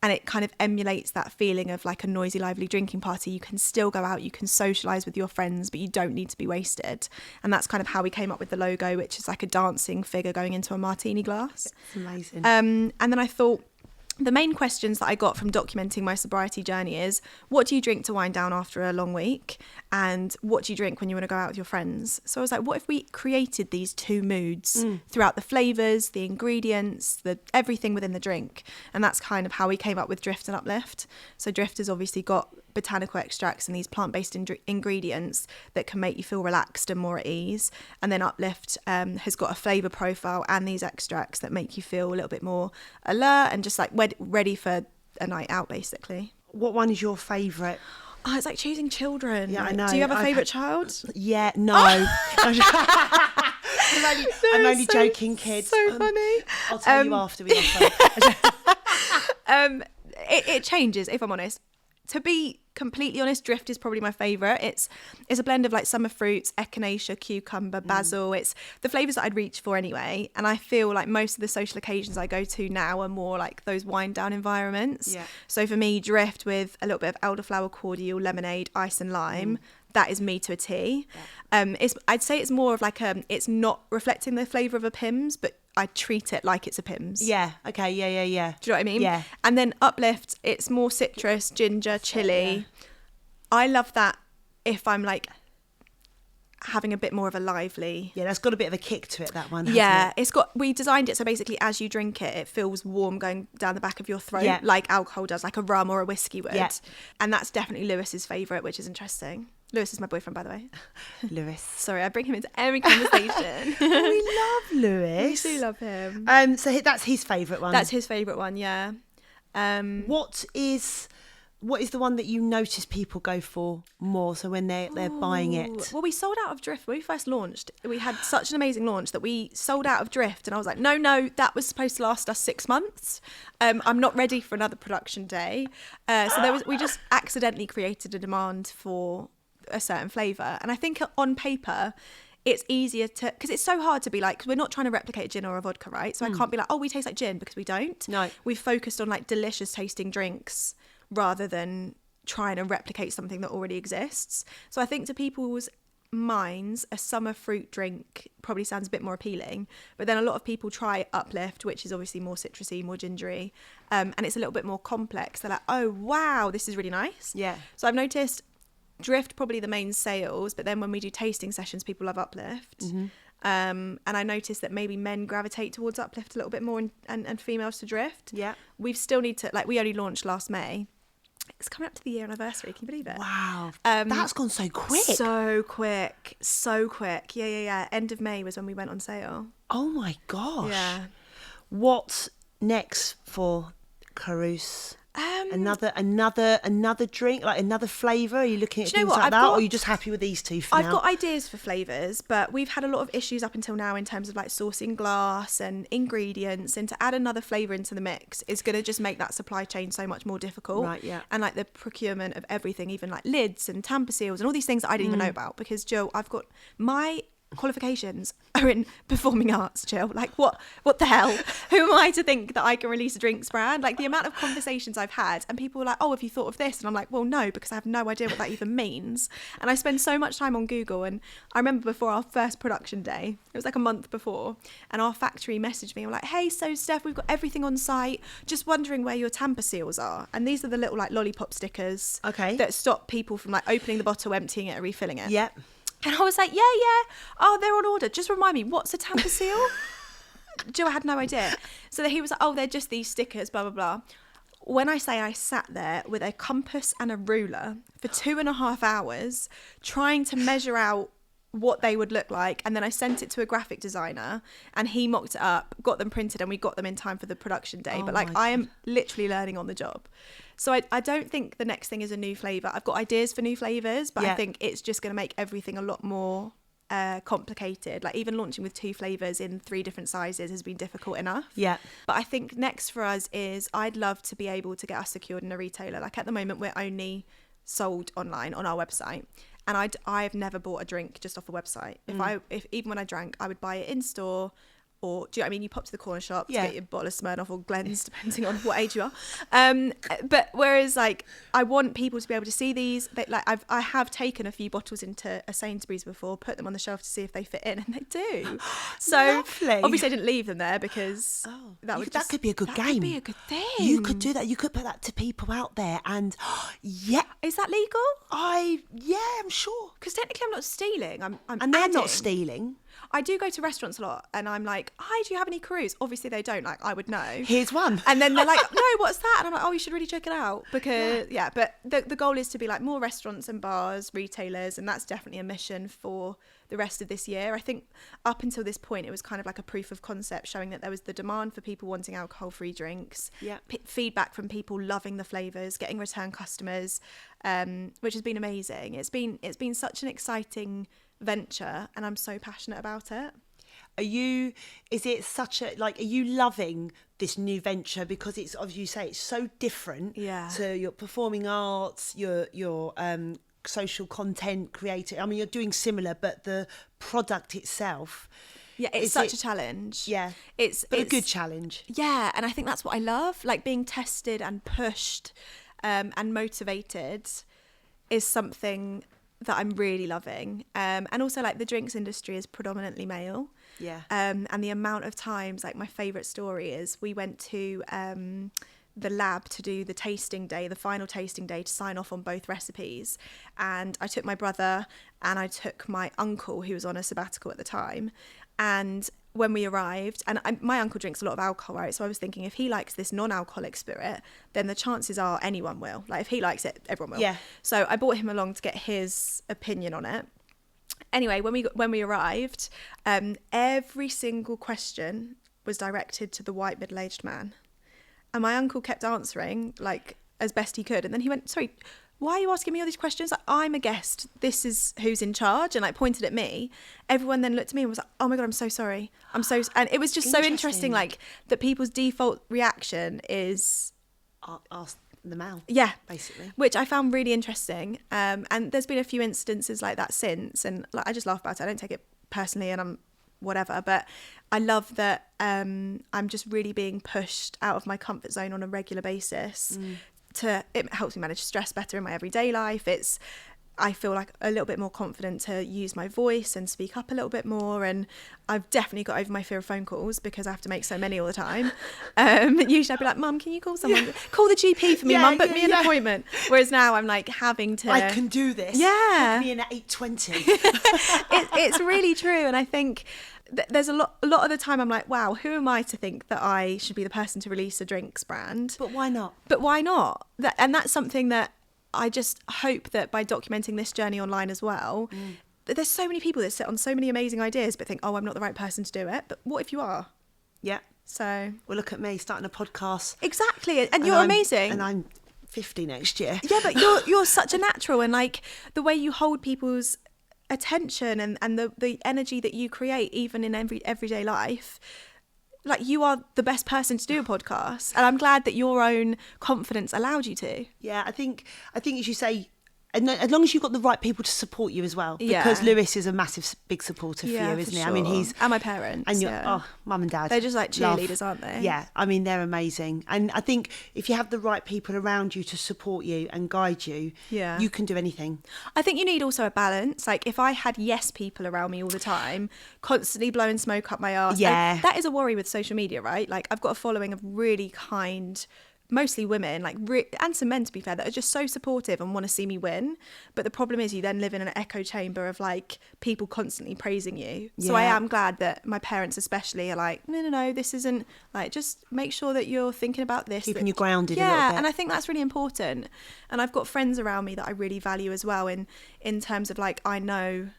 And it kind of emulates that feeling of like a noisy, lively drinking party. You can still go out, you can socialise with your friends, but you don't need to be wasted. And that's kind of how we came up with the logo, which is like a dancing figure going into a martini glass. It's amazing. And then I thought, the main questions that I got from documenting my sobriety journey is, what do you drink to wind down after a long week? And what do you drink when you want to go out with your friends? So I was like, what if we created these two moods throughout the flavours, the ingredients, everything within the drink? And that's kind of how we came up with Drift and Uplift. So Drift has obviously got botanical extracts and these plant-based ingredients that can make you feel relaxed and more at ease. And then Uplift has got a flavour profile and these extracts that make you feel a little bit more alert and just like ready for a night out, basically. What one is your favourite? Oh, it's like choosing children. Yeah, I know. Do you have a favourite child? Yeah, no. I'm only so, joking, kids. So funny. I'll tell you after we offer. It changes, if I'm honest. To be completely honest, Drift is probably my favourite. It's a blend of like summer fruits, echinacea, cucumber, basil. It's the flavours that I'd reach for anyway. And I feel like most of the social occasions I go to now are more like those wind down environments. Yeah. So for me, Drift with a little bit of elderflower cordial, lemonade, ice and lime. That is me to a T. Yeah. I'd say it's more of like it's not reflecting the flavour of a Pimm's, but I treat it like it's a Pimm's. Yeah. Okay. Yeah. Do you know what I mean? Yeah. And then Uplift, it's more citrus, ginger, chili. Yeah. I love that if I'm like having a bit more of a lively. Yeah, that's got a bit of a kick to it, that one. Yeah, It? we designed it so basically as you drink it, it feels warm going down the back of your throat, Yeah. like alcohol does, like a rum or a whiskey would. Yeah. And that's definitely Lewis's favourite, which is interesting. Lewis is my boyfriend, by the way. Lewis. Sorry, I bring him into every conversation. We love Lewis. We do love him. So that's his favourite one. That's his favourite one, yeah. What is the one that you notice people go for more? So when they're buying it. Well, we sold out of Drift when we first launched. We had such an amazing launch that we sold out of Drift, and I was like, no, that was supposed to last us 6 months. I'm not ready for another production day. We just accidentally created a demand for a certain flavour, and I think on paper it's easier to, because it's so hard to be like, 'cause we're not trying to replicate gin or a vodka, right? So I can't be like, oh, we taste like gin, because we don't. No. We've focused on like delicious tasting drinks rather than trying to replicate something that already exists. So I think to people's minds, a summer fruit drink probably sounds a bit more appealing, but then a lot of people try Uplift, which is obviously more citrusy, more gingery, and it's a little bit more complex. They're like, oh wow, this is really nice. Yeah. So I've noticed Drift probably the main sales, but then when we do tasting sessions, people love Uplift. And I noticed that maybe men gravitate towards Uplift a little bit more and females to Drift. Yeah. We still need to, like, we only launched last May. It's coming up to the year anniversary. Can you believe it? Wow. That's gone so quick. So quick. Yeah. End of May was when we went on sale. Oh my gosh. Yeah. What's next for Carouse? Another drink, like another flavour? Are you looking at things like that, or are you just happy with these two for now? I've got ideas for flavours, but we've had a lot of issues up until now in terms of like sourcing glass and ingredients, and to add another flavour into the mix is going to just make that supply chain so much more difficult. Right, yeah. And like the procurement of everything, even like lids and tamper seals and all these things that I didn't even know about, because Jill, I've got my qualifications are in performing arts, Jill. Like what the hell? Who am I to think that I can release a drinks brand? Like the amount of conversations I've had, and people were like, oh, have you thought of this? And I'm like, well, no, because I have no idea what that even means. And I spend so much time on Google, and I remember before our first production day, it was like a month before, and our factory messaged me and were like, hey, so Steph, we've got everything on site, just wondering where your tamper seals are. And these are the little like lollipop stickers that stop people from like opening the bottle, emptying it and refilling it. Yep. And I was like, yeah. Oh, they're on order. Just remind me, what's a tamper seal? Joe, I had no idea. So he was like, oh, they're just these stickers, blah, blah, blah. When I say I sat there with a compass and a ruler for 2.5 hours trying to measure out what they would look like, and then I sent it to a graphic designer and he mocked it up, got them printed, and we got them in time for the production day. But like, I am literally learning on the job. So I don't think the next thing is a new flavour. I've got ideas for new flavours, but I think it's just going to make everything a lot more complicated. Like even launching with 2 flavours in 3 different sizes has been difficult enough. Yeah. But I think next for us is I'd love to be able to get us secured in a retailer. Like at the moment we're only sold online on our website, and I've never bought a drink just off the website. If even when I drank, I would buy it in store. Or do you know what I mean? You pop to the corner shop to get your bottle of Smirnoff or Glen's, depending on what age you are. But whereas like I want people to be able to see these. Like I have taken a few bottles into a Sainsbury's before, put them on the shelf to see if they fit in, and they do. So Lovely. obviously I didn't leave them there because that could be a good game. That could be a good thing. You could do that. You could put that to people out there, and is that legal? I'm sure. Because technically I'm not stealing. I'm and they're adding. not stealing. I do go to restaurants a lot, and I'm like, hi, do you have any Carouse? Obviously they don't, like I would know. Here's one. And then they're like, no, what's that? And I'm like, oh, you should really check it out. Because but the goal is to be like more restaurants and bars, retailers, and that's definitely a mission for the rest of this year. I think up until this point it was kind of like a proof of concept, showing that there was the demand for people wanting alcohol-free drinks, feedback from people loving the flavours, getting return customers, which has been amazing. It's been such an exciting venture, and I'm so passionate about it. Are you loving this new venture because it's, as you say, it's so different to your performing arts, your social content creator? I mean, you're doing similar, but the product itself, it's such a challenge. It's a good challenge. And I think that's what I love, like being tested and pushed and motivated is something that I'm really loving. And also like the drinks industry is predominantly male. And the amount of times, like my favourite story is we went to the lab to do the tasting day, the final tasting day, to sign off on both recipes. And I took my brother and I took my uncle, who was on a sabbatical at the time. And when we arrived, and my uncle drinks a lot of alcohol, right? So I was thinking, if he likes this non-alcoholic spirit, then the chances are anyone will. Like if he likes it, everyone will. So I brought him along to get his opinion on it. Anyway, when we arrived, every single question was directed to the white middle-aged man. And my uncle kept answering like as best he could. And then he went, sorry, why are you asking me all these questions? Like, I'm a guest. This is who's in charge. And like pointed at me. Everyone then looked at me and was like, oh my God, I'm so sorry. And it was just so interesting, like that people's default reaction is ask them out. Basically. Which I found really interesting. And there's been a few instances like that since. And like, I just laugh about it. I don't take it personally, and I'm whatever. But I love that I'm just really being pushed out of my comfort zone on a regular basis. It helps me manage stress better in my everyday life. I feel like a little bit more confident to use my voice and speak up a little bit more. And I've definitely got over my fear of phone calls because I have to make so many all the time. Usually I'd be like, Mum, can you call someone? Call the GP for me, Mum, book me an appointment. Whereas now I'm like having to... I can do this. Yeah. Book me in at 8:20. It's really true. And I think... there's a lot of the time I'm like, wow, who am I to think that I should be the person to release a drinks brand? But why not? And that's something that I just hope that by documenting this journey online as well, that there's so many people that sit on so many amazing ideas but think, oh, I'm not the right person to do it. But what if you are? Yeah. So well, look at me starting a podcast. Exactly. And you're amazing. And I'm 50 next year. Yeah, but you're such a natural, and like the way you hold people's attention and the energy that you create even in everyday life, like you are the best person to do a podcast, and I'm glad that your own confidence allowed you to. I think as you say, and as long as you've got the right people to support you as well, because Lewis is a big supporter for you, isn't he? Sure. I mean, and my parents, and your mum and dad, they're just like cheerleaders, aren't they? I mean, they're amazing. And I think if you have the right people around you to support you and guide you, you can do anything. I think you need also a balance. Like if I had yes people around me all the time, constantly blowing smoke up my arse, that is a worry with social media, right? Like I've got a following of really kind, mostly women, like and some men, to be fair, that are just so supportive and want to see me win. But the problem is you then live in an echo chamber of like people constantly praising you. So I am glad that my parents especially are like, no, this isn't, like, just make sure that you're thinking about this, keeping you grounded a little bit. And I think that's really important. And I've got friends around me that I really value as well in terms of like, I know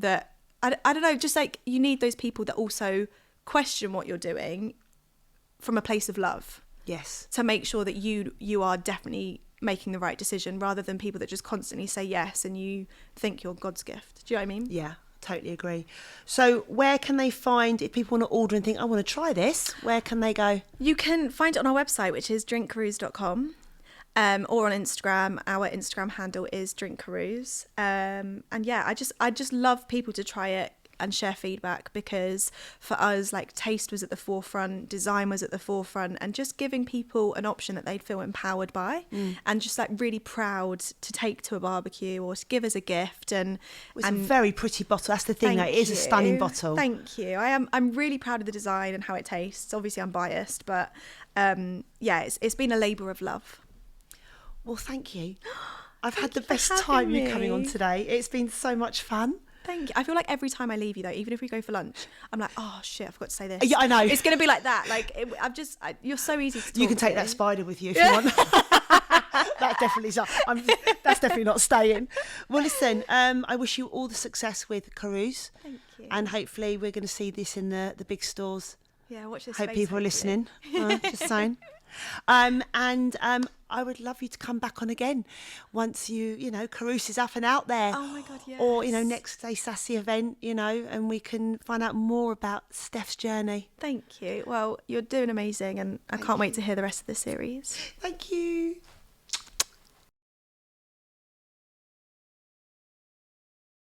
that, I don't know, just like you need those people that also question what you're doing from a place of love. Yes. To make sure that you are definitely making the right decision, rather than people that just constantly say yes and you think you're God's gift. Do you know what I mean? Yeah, totally agree. So where can they find, if people want to order and think, I want to try this, where can they go? You can find it on our website, which is drinkcarouse.com, or on Instagram. Our Instagram handle is drinkcarouse. And yeah, I just love people to try it and share feedback, because for us, like, taste was at the forefront, design was at the forefront, and just giving people an option that they'd feel empowered by, and just like really proud to take to a barbecue or to give as a gift. And It's a very pretty bottle. That's the thing. It is a stunning bottle. Thank you. I'm really proud of the design and how it tastes. Obviously I'm biased, but yeah, it's been a labour of love. Well, thank you. I've had Thank the you for best having time you me. coming on today. It's been so much fun. Thank you. I feel like every time I leave you, though, even if we go for lunch, I'm like, oh shit, I forgot to say this. Yeah, I know. It's going to be like that. Like, you're so easy to talk You can take to. that spider with you if you want. That's definitely not staying. Well, listen, I wish you all the success with Carouse. Thank you. And hopefully we're going to see this in the big stores. Yeah, watch this Hope space, people are hopefully. listening. Just saying. I would love you to come back on again once Carouse is up and out there. Oh my God, yes. Or, next day Sassy event, and we can find out more about Steph's journey. Thank you. Well, you're doing amazing, and I can't wait to hear the rest of the series. Thank you.